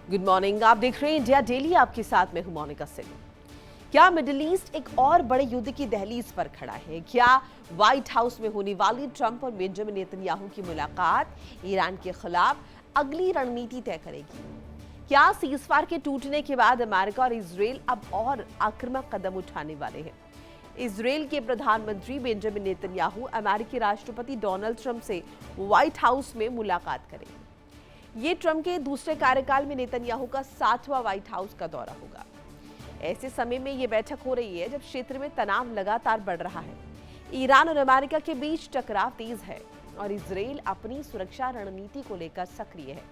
Good morning. आप देख रहे हैं इंडिया डेली, आपके साथ में हूं मोनिका सिंह। क्या मिडिल ईस्ट एक और बड़े युद्ध की दहलीज पर खड़ा है? क्या व्हाइट हाउस में होने वाली ट्रंप और बेंजामिन नेतन्याहू की मुलाकात ईरान के खिलाफ अगली रणनीति तय करेगी? क्या सीजफायर के टूटने के बाद अमेरिका और इजराइल अब और आक्रामक कदम उठाने वाले हैं? इजराइल के प्रधानमंत्री बेंजामिन नेतन्याहू अमेरिकी राष्ट्रपति डोनाल्ड ट्रंप से व्हाइट हाउस में मुलाकात करेंगे। ये ट्रंप के दूसरे कार्यकाल में नेतन्याहू का 7वां व्हाइट हाउस का दौरा होगा। ऐसे समय में ये बैठक हो रही है जब क्षेत्र में तनाव लगातार बढ़ रहा है। ईरान और अमेरिका के बीच टकराव तेज है और इजराइल अपनी सुरक्षा रणनीति को लेकर सक्रिय है।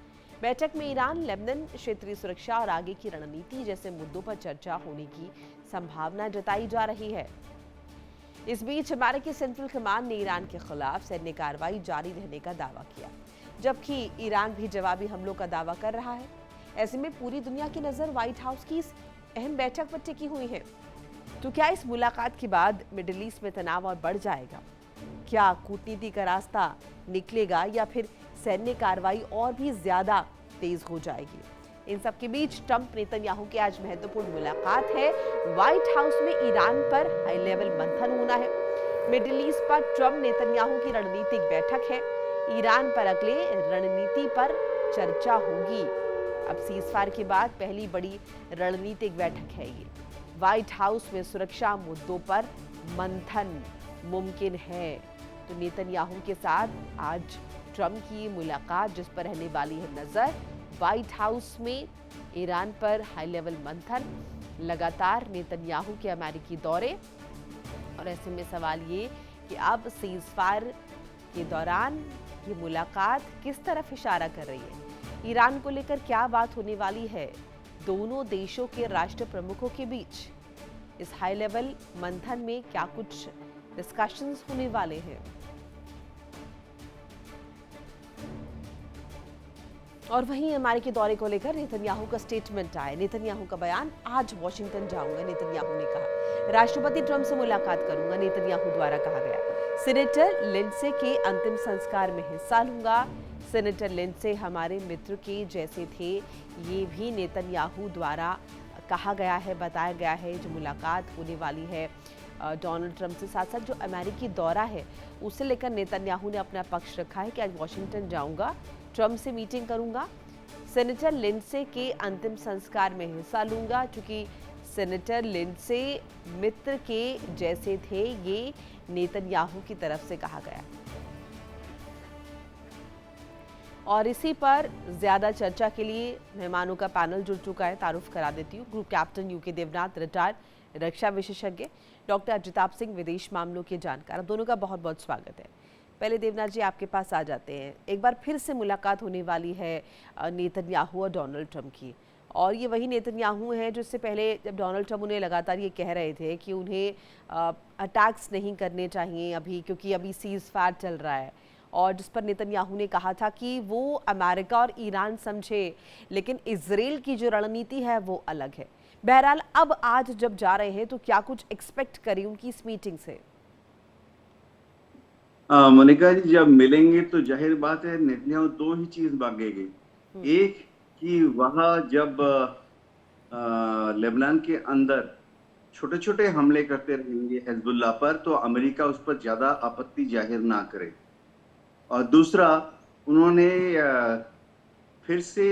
बैठक में ईरान, लेबनान, क्षेत्रीय सुरक्षा और आगे की रणनीति जैसे मुद्दों पर चर्चा होने की संभावना जताई जा रही है। इस बीच अमेरिकी सेंट्रल कमांड ने ईरान के खिलाफ सैन्य कार्रवाई जारी रहने का दावा किया, जबकि ईरान भी जवाबी हमलों का दावा कर रहा है। ऐसे में पूरी दुनिया की नजर व्हाइट हाउस की इस अहम बैठक पर टिकी हुई है। तो क्या इस मुलाकात के बाद मिडिल ईस्ट में तनाव और बढ़ जाएगा? क्या कूटनीति का रास्ता निकलेगा या फिर सैन्य कार्रवाई और भी ज्यादा तेज हो जाएगी? इन सब के बीच ट्रंप नेतन्याहू की आज महत्वपूर्ण मुलाकात है। व्हाइट हाउस में ईरान पर हाई लेवल मंथन होना है। मिडिल ईस्ट पर ट्रंप नेतन्याहू की रणनीतिक बैठक है। ईरान पर अगले रणनीति पर चर्चा होगी। अब सीजफायर के बाद पहली बड़ी रणनीतिक बैठक है ये। व्हाइट हाउस में सुरक्षा मुद्दों पर मंथन मुमकिन है। तो नेतन्याहू के साथ आज ट्रंप की मुलाकात जिस पर रहने वाली है नजर, व्हाइट हाउस में ईरान पर हाई लेवल मंथन, लगातार नेतन्याहू के अमेरिकी दौरे, और ऐसे में सवाल ये कि अब सीजफायर के दौरान ये मुलाकात किस तरफ इशारा कर रही है? ईरान को लेकर क्या बात होने वाली है दोनों देशों के राष्ट्र प्रमुखों के बीच? इस हाई लेवल मंथन में क्या कुछ डिस्कशंस होने वाले हैं? और वहीं अमेरिकी दौरे को लेकर नेतन्याहू का स्टेटमेंट आया। नेतन्याहू का बयान, आज वॉशिंगटन जाऊंगा, नेतन्याहू ने कहा। राष्ट्रपति ट्रंप से मुलाकात करूंगा, नेतन्याहू द्वारा कहा गया। सेनेटर लिंडसे के अंतिम संस्कार में हिस्सा लूंगा। सेनेटर लिंडसे हमारे मित्र के जैसे थे, ये भी नेतन्याहू द्वारा कहा गया है, बताया गया है। जो मुलाकात होने वाली है डोनाल्ड ट्रंप से, साथ साथ जो अमेरिकी दौरा है उसे लेकर नेतन्याहू ने अपना पक्ष रखा है कि आज वॉशिंगटन जाऊंगा, ट्रंप से मीटिंग करूंगा, सेनेटर लिंडसे के अंतिम संस्कार में हिस्सा लूंगा। चूंकि सेनेटर लिंडसे मित्र के जैसे थे, ये नेतन्याहू की तरफ से कहा गया। और इसी पर ज्यादा चर्चा के लिए मेहमानों का पैनल जुड़ चुका है। तारुफ करा देती हूँ। Group captain UK Devnath, retired रक्षा विशेषज्ञ, डॉक्टर अजिताभ सिंह, विदेश मामलों के जानकार, दोनों का बहुत बहुत स्वागत है। पहले देवनाथ जी आपके पास आ जाते हैं। एक बार फिर से मुलाकात होने वाली है नेतन्याहू और डोनाल्ड ट्रंप की, और ये वही नेतन्याहू हैं जो इससे पहले जब डोनाल्ड ट्रंप उन्हें लगातार ये कह रहे थे कि उन्हें अटैक्स नहीं करने चाहिए अभी, क्योंकि अभी सीजफायर चल रहा है, और जिस पर नेतन्याहू ने कहा था कि वो अमेरिका और ईरान समझे, लेकिन इजराइल की जो रणनीति है वो अलग है। बहरहाल अब आज जब जा रहे हैं तो क्या कुछ एक्सपेक्ट करें उनकी इस मीटिंग से? मोनिका जी, जब मिलेंगे तो जाहिर बात है नेतन्याहू दो ही चीज मांगेंगे। एक कि वहां जब लेबनान के अंदर छोटे छोटे हमले करते रहेंगे हिजबुल्लाह पर, तो अमेरिका उस पर ज्यादा आपत्ति जाहिर ना करे। और दूसरा, उन्होंने फिर से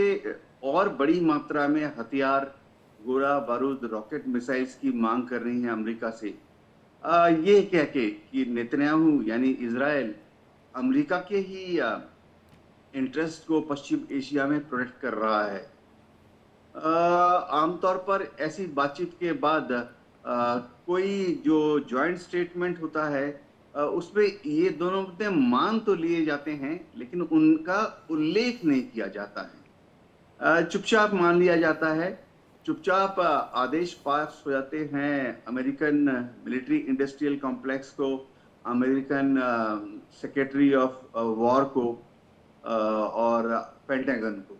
और बड़ी मात्रा में हथियार, गोला बारूद, रॉकेट मिसाइल्स की मांग कर रही है अमेरिका से। ये कह के कि नेतन्याहू यानी इजराइल अमेरिका के ही इंटरेस्ट को पश्चिम एशिया में प्रोटेक्ट कर रहा है। आमतौर पर ऐसी बातचीत के बाद कोई जो जॉइंट स्टेटमेंट होता है उसमें ये दोनों मुद्दे मान तो लिए जाते हैं, लेकिन उनका उल्लेख नहीं किया जाता है। चुपचाप मान लिया जाता है, चुपचाप आदेश पास हो जाते हैं अमेरिकन मिलिट्री इंडस्ट्रियल कॉम्प्लेक्स को, अमेरिकन सेक्रेटरी ऑफ वॉर को और पेंटागन को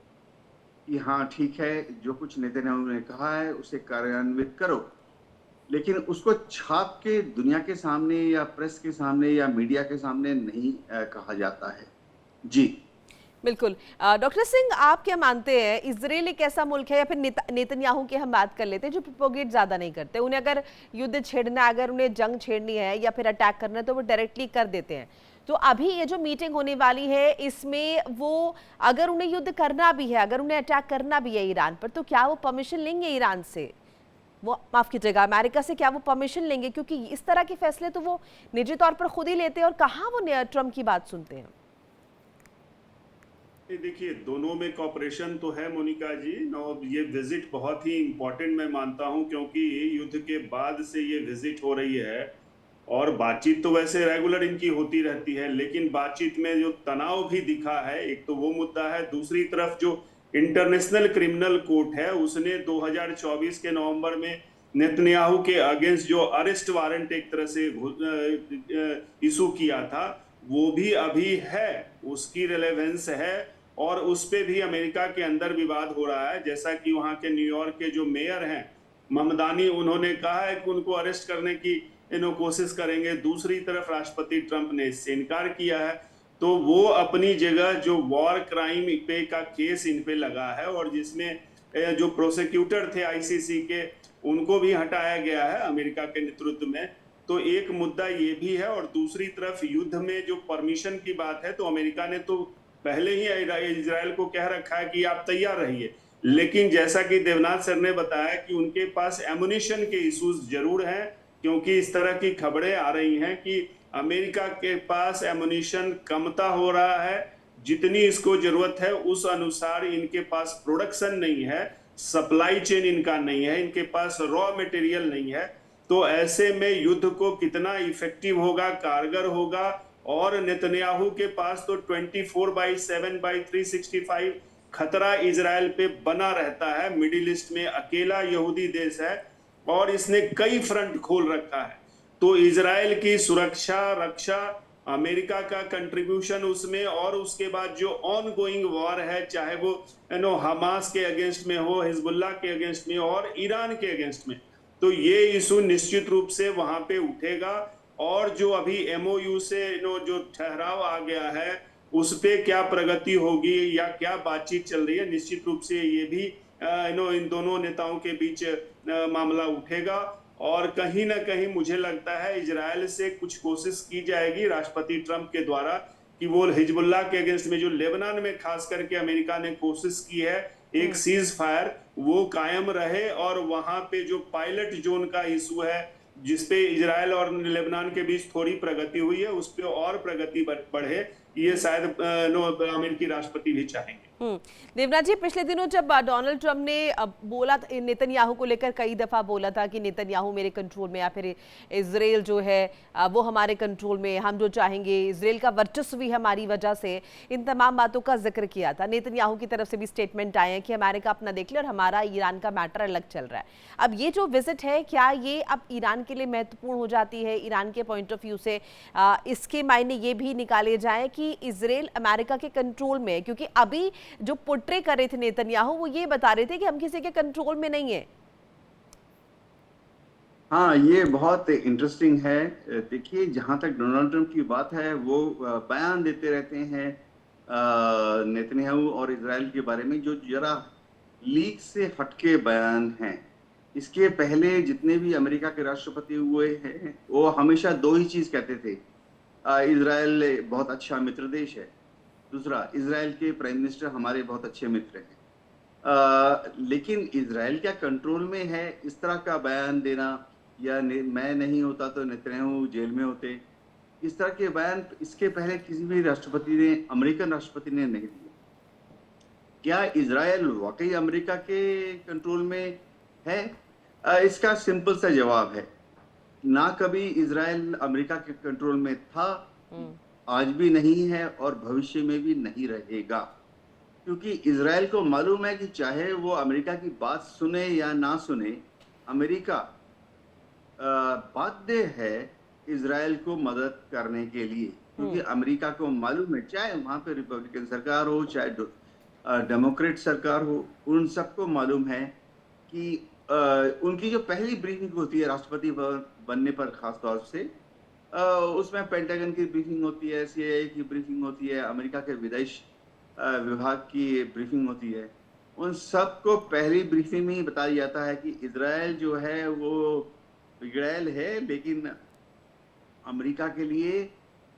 कि हाँ ठीक है, जो कुछ नेतन्याहू ने कहा है उसे कार्यान्वित करो। लेकिन उसको छाप के दुनिया के सामने या प्रेस के सामने या मीडिया के सामने नहीं कहा जाता है। जी बिल्कुल। डॉक्टर सिंह, आप क्या मानते हैं, इजराइल एक ऐसा मुल्क है, या फिर नेतन्याहू की हम बात कर लेते हैं, जो प्रोपोगेट ज़्यादा नहीं करते? उन्हें अगर युद्ध छेड़ना, अगर उन्हें जंग छेड़नी है या फिर अटैक करना है, तो वो डायरेक्टली कर देते हैं। तो अभी ये जो मीटिंग होने वाली है, इसमें वो अगर उन्हें युद्ध करना भी है, अगर उन्हें अटैक करना भी है ईरान पर, तो क्या वो परमिशन लेंगे ईरान से? वो माफ़ कीजिएगा, अमेरिका से क्या वो परमिशन लेंगे? क्योंकि इस तरह के फैसले तो वो निजी तौर पर खुद ही लेते हैं, और कहाँ वो ट्रम्प की बात सुनते हैं। देखिए, दोनों में कॉपरेशन तो है मोनिका जी। और ये विजिट बहुत ही इम्पोर्टेंट मैं मानता हूं, क्योंकि युद्ध के बाद से ये विजिट हो रही है। और बातचीत तो वैसे रेगुलर इनकी होती रहती है, लेकिन बातचीत में जो तनाव भी दिखा है, एक तो वो मुद्दा है। दूसरी तरफ जो इंटरनेशनल क्रिमिनल कोर्ट है, उसने 2024 के नवंबर में नेतन्याहू के अगेंस्ट जो अरेस्ट वारंट एक तरह से इशू किया था, वो भी अभी है, उसकी रिलेवेंस है। और उस पे भी अमेरिका के अंदर विवाद हो रहा है। जैसा कि वहां के न्यूयॉर्क के जो मेयर हैं ममदानी, उन्होंने कहा है कि उनको अरेस्ट करने की कोशिश करेंगे। दूसरी तरफ राष्ट्रपति ट्रंप ने इससे इनकार किया है। तो वो अपनी जगह जो वॉर क्राइम पे का केस इन पे लगा है, और जिसमें जो प्रोसिक्यूटर थे आईसीसी के, उनको भी हटाया गया है अमेरिका के नेतृत्व में। तो एक मुद्दा ये भी है। और दूसरी तरफ युद्ध में जो परमिशन की बात है, तो अमेरिका ने तो पहले ही इजराइल को कह रखा है कि आप तैयार रहिए। लेकिन जैसा कि देवनाथ सर ने बताया कि उनके पास एमुनिशन के इश्यूज जरूर हैं, क्योंकि इस तरह की खबरें आ रही हैं कि अमेरिका के पास एमुनिशन कमता हो रहा है। जितनी इसको जरूरत है उस अनुसार इनके पास प्रोडक्शन नहीं है, सप्लाई चेन इनका नहीं है, इनके पास रॉ मटेरियल नहीं है। तो ऐसे में युद्ध को कितना इफेक्टिव होगा, कारगर होगा। और नेतन्याहू के पास तो 24/7/365 खतरा इजराइल पे बना रहता है। मिडिल ईस्ट में अकेला यहूदी देश है और इसने कई फ्रंट खोल रखा है। तो इजराइल की सुरक्षा रक्षा, अमेरिका का कंट्रीब्यूशन उसमें, और उसके बाद जो ऑन गोइंग वॉर है, चाहे वो हमास के अगेंस्ट में हो, हिजबुल्लाह के अगेंस्ट में और ईरान के अगेंस्ट में, तो ये इशू निश्चित रूप से वहां पे उठेगा। और जो अभी एमओयू से जो ठहराव आ गया है, उस पे क्या प्रगति होगी या क्या बातचीत चल रही है, निश्चित रूप से ये भी इन दोनों नेताओं के बीच मामला उठेगा। और कहीं ना कहीं मुझे लगता है इजराइल से कुछ कोशिश की जाएगी राष्ट्रपति ट्रंप के द्वारा कि वो हिजबुल्लाह के अगेंस्ट में, जो लेबनान में खास करके अमेरिका ने कोशिश की है एक सीज फायर, वो कायम रहे। और वहां पे जो पायलट जोन का इशू है, जिसपे इजराइल और लेबनान के बीच थोड़ी प्रगति हुई है, उस पर और प्रगति बढ़े, ये शायद अमेरिकी राष्ट्रपति भी चाहेंगे। देवनाथ जी, पिछले दिनों जब डोनाल्ड ट्रंप ने बोला, नेतन्याहू को लेकर कई दफा बोला था कि नेतन्याहू मेरे कंट्रोल में, या फिर इजराइल जो है वो हमारे कंट्रोल में, हम जो चाहेंगे, इजराइल का वर्चस्व भी हमारी वजह से, इन तमाम बातों का जिक्र किया था। नेतन्याहू की तरफ से भी स्टेटमेंट आए हैं कि अमेरिका अपना देख ले और हमारा ईरान का मैटर अलग चल रहा है। अब ये जो विजिट है, क्या ये अब ईरान के लिए महत्वपूर्ण हो जाती है ईरान के पॉइंट ऑफ व्यू से? इसके मायने ये भी निकाले जाए कि इजराइल अमेरिका के कंट्रोल में है, क्योंकि अभी जो पोर्ट्रे कर रहे थे नेतन्याहू, वो ये बता रहे थे कि हम किसी के कंट्रोल में नहीं है। हाँ, ये बहुत इंटरेस्टिंग है। देखिए, जहां तक डोनाल्ड ट्रंप की बात है, वो बयान देते रहते हैं नेतन्याहू और इजराइल के बारे में, जो जरा लीक से हटके बयान हैं। इसके पहले जितने भी अमेरिका के राष्ट्रपति हुए हैं, वो हमेशा दो ही चीज कहते थे, इजराइल बहुत अच्छा मित्र देश है, दूसरा इजराइल के प्राइम मिनिस्टर हमारे बहुत अच्छे मित्र हैं। लेकिन इजराइल क्या कंट्रोल में है, इस तरह का बयान देना, या मैं नहीं होता तो नेतन्याहू जेल में होते, इस तरह के बयान इसके पहले किसी भी राष्ट्रपति ने, अमेरिकन राष्ट्रपति ने नहीं दिए। क्या इजराइल वाकई अमेरिका के कंट्रोल में है? इसका सिंपल सा जवाब है, ना कभी इजराइल अमेरिका के कंट्रोल में था, आज भी नहीं है और भविष्य में भी नहीं रहेगा। क्योंकि इजराइल को मालूम है कि चाहे वो अमेरिका की बात सुने या ना सुने, अमेरिका बाध्य है इजराइल को मदद करने के लिए। क्योंकि अमेरिका को मालूम है, चाहे वहां पे रिपब्लिकन सरकार हो, चाहे डेमोक्रेट सरकार हो, उन सबको मालूम है कि उनकी जो पहली ब्रीफिंग होती है राष्ट्रपति बनने पर, खास तौर से उसमें पेंटागन की ब्रीफिंग होती है, सीआईए की ब्रीफिंग होती है, अमेरिका के विदेश विभाग की ब्रीफिंग होती है, उन सबको पहली ब्रीफिंग में ही बताया जाता है कि इजराइल जो है वो बिगड़ैल है, लेकिन अमेरिका के लिए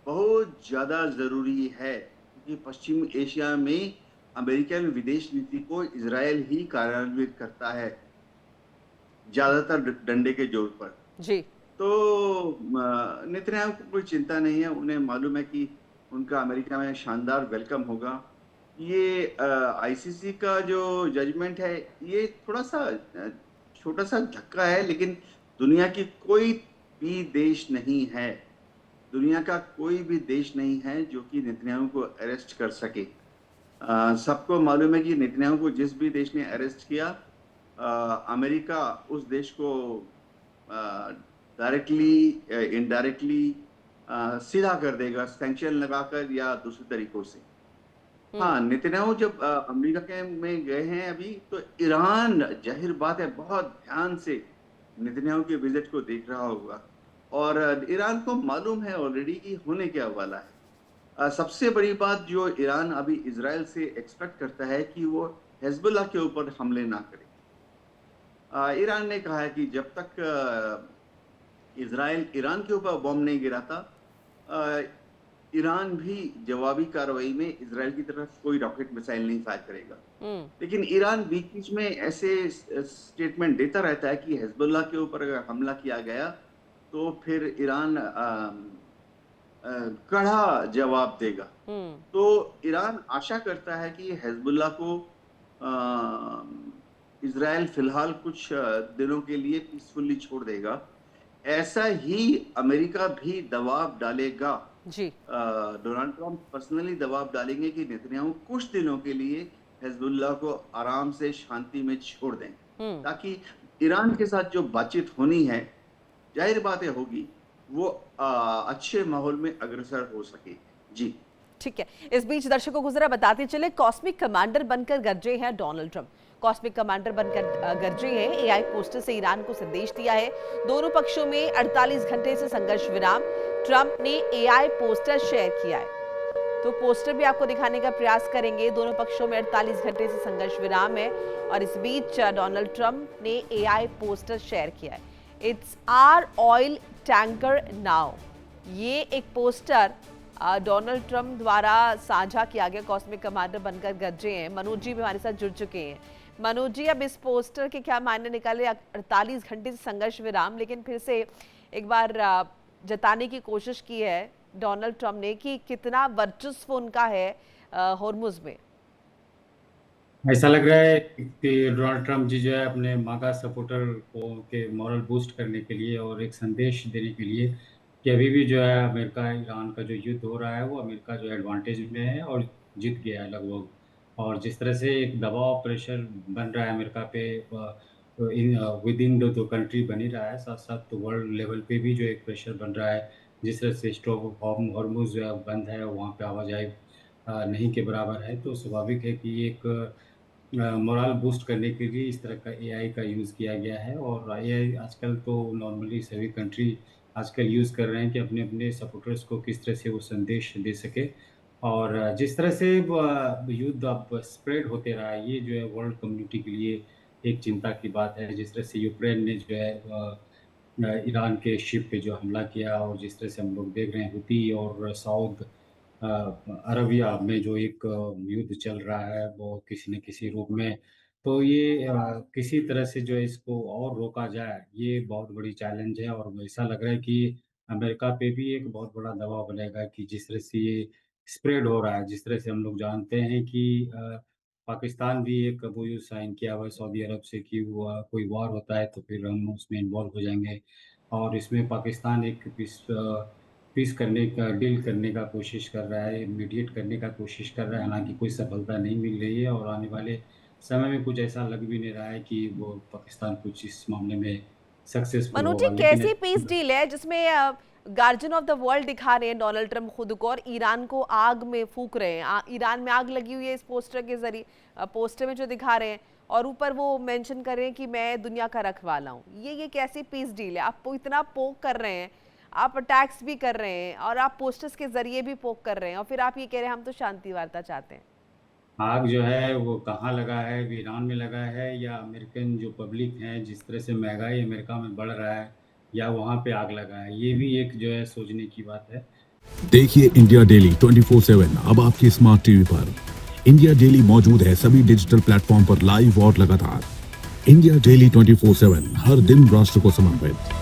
बहुत ज्यादा जरूरी है, क्योंकि पश्चिम एशिया में अमेरिकन विदेश नीति को इजराइल ही कार्यान्वित करता है, ज्यादातर डंडे के जोर पर। जी। तो नेतन्याहू को कोई चिंता नहीं है, उन्हें मालूम है कि उनका अमेरिका में शानदार वेलकम होगा। ये आईसीसी का जो जजमेंट है, ये थोड़ा सा छोटा सा धक्का है, लेकिन दुनिया की कोई भी देश नहीं है, दुनिया का कोई भी देश नहीं है जो कि नेतन्याहू को अरेस्ट कर सके। सबको मालूम है कि नेतन्याहू को जिस भी देश ने अरेस्ट किया, अमेरिका उस देश को डायरेक्टली इनडायरेक्टली सीधा कर देगा, सैंक्शन लगाकर या दूसरे तरीकों से। हाँ, नेतन्याहू जब अमेरिका के में गए हैं अभी, तो ईरान जाहिर बात है बहुत ध्यान से नेतन्याहू के विजिट को देख रहा होगा, और ईरान को मालूम है ऑलरेडी कि होने क्या वाला है। सबसे बड़ी बात जो ईरान अभी इजराइल से एक्सपेक्ट करता है कि वो हिजबुल्लाह के ऊपर हमले ना करे। ईरान ने कहा है कि जब तक इजराइल ईरान के ऊपर बॉम्ब नहीं गिराता, ईरान भी जवाबी कार्रवाई में इजराइल की तरफ कोई रॉकेट मिसाइल नहीं फायर करेगा। लेकिन ईरान बीच बीच में ऐसे स्टेटमेंट देता रहता है कि हिजबुल्लाह के ऊपर अगर हमला किया गया तो फिर ईरान कड़ा जवाब देगा। तो ईरान आशा करता है कि हिजबुल्लाह को इजराइल फिलहाल कुछ दिनों के लिए पीसफुली छोड़ देगा। ऐसा ही अमेरिका भी दबाव डालेगा जी। डोनाल्ड ट्रंप पर्सनली दबाव डालेंगे कि नेतन्याहू कुछ दिनों के लिए हिजबुल्लाह को आराम से शांति में छोड़ दें, ताकि ईरान के साथ जो बातचीत होनी है, जाहिर बातें होगी, वो अच्छे माहौल में अग्रसर हो सके। जी ठीक है। इस बीच दर्शकों को जरा बताते चले, कॉस्मिक कमांडर बनकर गरजे हैं डोनाल्ड ट्रंप। कॉस्मिक कमांडर बनकर गरजे हैं, एआई पोस्टर से ईरान को संदेश दिया है। दोनों पक्षों में 48 घंटे से संघर्ष विराम। ट्रंप ने एआई पोस्टर शेयर किया है, तो पोस्टर भी आपको दिखाने का प्रयास करेंगे। दोनों पक्षों में 48 घंटे से संघर्ष विराम है, और इस बीच डोनाल्ड ट्रंप ने एआई पोस्टर शेयर किया है। It's our oil tanker now, ये एक पोस्टर डोनाल्ड ट्रंप द्वारा साझा किया गया। कॉस्मिक कमांडर बनकर गरजे हैं। मनोज जी भी हमारे साथ जुड़ चुके हैं। मनोज जी, अब इस पोस्टर के क्या मायने निकाले? 48 घंटे से संघर्ष विराम, लेकिन फिर से एक बार जताने की कोशिश की है डोनाल्ड ट्रंप ने कि कितना वर्चस्व उनका है होर्मुज में। ऐसा लग रहा है कि डोनाल्ड ट्रंप जी जो है अपने मागा सपोर्टर को के मॉरल बूस्ट करने के लिए और एक संदेश देने के लिए कि अभी भी जो है अमेरिका ईरान का जो युद्ध हो रहा है वो अमेरिका जो एडवांटेज में है और जीत गया है लगभग। और जिस तरह से एक दबाव प्रेशर बन रहा है अमेरिका पे, विद इन दो कंट्री बन ही रहा है, साथ साथ वर्ल्ड लेवल पे भी जो एक प्रेशर बन रहा है। जिस तरह से स्ट्रेट ऑफ हॉर्मुज जो है बंद है, वहाँ पे आवाजाही नहीं के बराबर है, तो स्वाभाविक है कि एक मोरल बूस्ट करने के लिए इस तरह का एआई का यूज़ किया गया है। और एआई आजकल तो नॉर्मली सभी कंट्री आजकल यूज़ कर रहे हैं कि अपने अपने सपोर्टर्स को किस तरह से वो संदेश दे सके। और जिस तरह से युद्ध अब स्प्रेड होते रहा है, ये जो है वर्ल्ड कम्युनिटी के लिए एक चिंता की बात है। जिस तरह से यूक्रेन ने जो है ईरान के शिप पे जो हमला किया, और जिस तरह से हम लोग देख रहे हैं हुती और साउथ अरबिया में जो एक युद्ध चल रहा है वो किसी न किसी रूप में, तो ये किसी तरह से जो है इसको और रोका जाए, ये बहुत बड़ी चैलेंज है। और ऐसा लग रहा है कि अमेरिका पे भी एक बहुत बड़ा दबाव बनेगा कि जिस तरह से ये स्प्रेड हो रहा है। जिस तरह से हम लोग जानते हैं कि पाकिस्तान भी एक MOU साइन किया हुआ है सऊदी अरब से कि वो कोई वार होता है तो फिर हम उसमें इन्वॉल्व हो जाएंगे। और इसमें पाकिस्तान एक पीस करने का डील करने का कोशिश कर रहा है, मीडिएट करने का कोशिश कर रहा है, हालांकि कोई सफलता नहीं मिल रही है। और आने वाले समय में कुछ ऐसा लग भी नहीं रहा है कि वो पाकिस्तान कुछ इस मामले में सक्सेसफुल मनोज जी, होगा। कैसी पीस डील है जिसमें गार्जियन ऑफ द वर्ल्ड दिखा रहे हैं डोनाल्ड ट्रंप खुद को, और ईरान को आग में फूंक रहे हैं? ईरान में आग लगी हुई है इस पोस्टर के जरिए, पोस्टर में जो दिखा रहे हैं, और ऊपर वो मेंशन कर रहे हैं कि मैं दुनिया का रखवाला हूँ। ये कैसी पीस डील है? आप इतना पोक कर रहे हैं, आप अटैक्स भी कर रहे हैं, और आप पोस्टर्स के जरिए भी पोक कर रहे हैं, और फिर आप ये कह रहे हैं हम तो शांति वार्ता चाहते हैं। आग जो है वो कहाँ लगा है, वो ईरान में लगा है या अमेरिकन जो पब्लिक है, जिस तरह से महंगाई अमेरिका में बढ़ रहा है, या वहाँ पे आग लगा है, ये भी एक जो है सोचने की बात है। देखिए इंडिया डेली 24/7 अब आपकी स्मार्ट टीवी पर। इंडिया डेली मौजूद है सभी डिजिटल प्लेटफॉर्म पर लाइव और लगातार। इंडिया डेली 24/7 हर दिन राष्ट्र को समर्पित।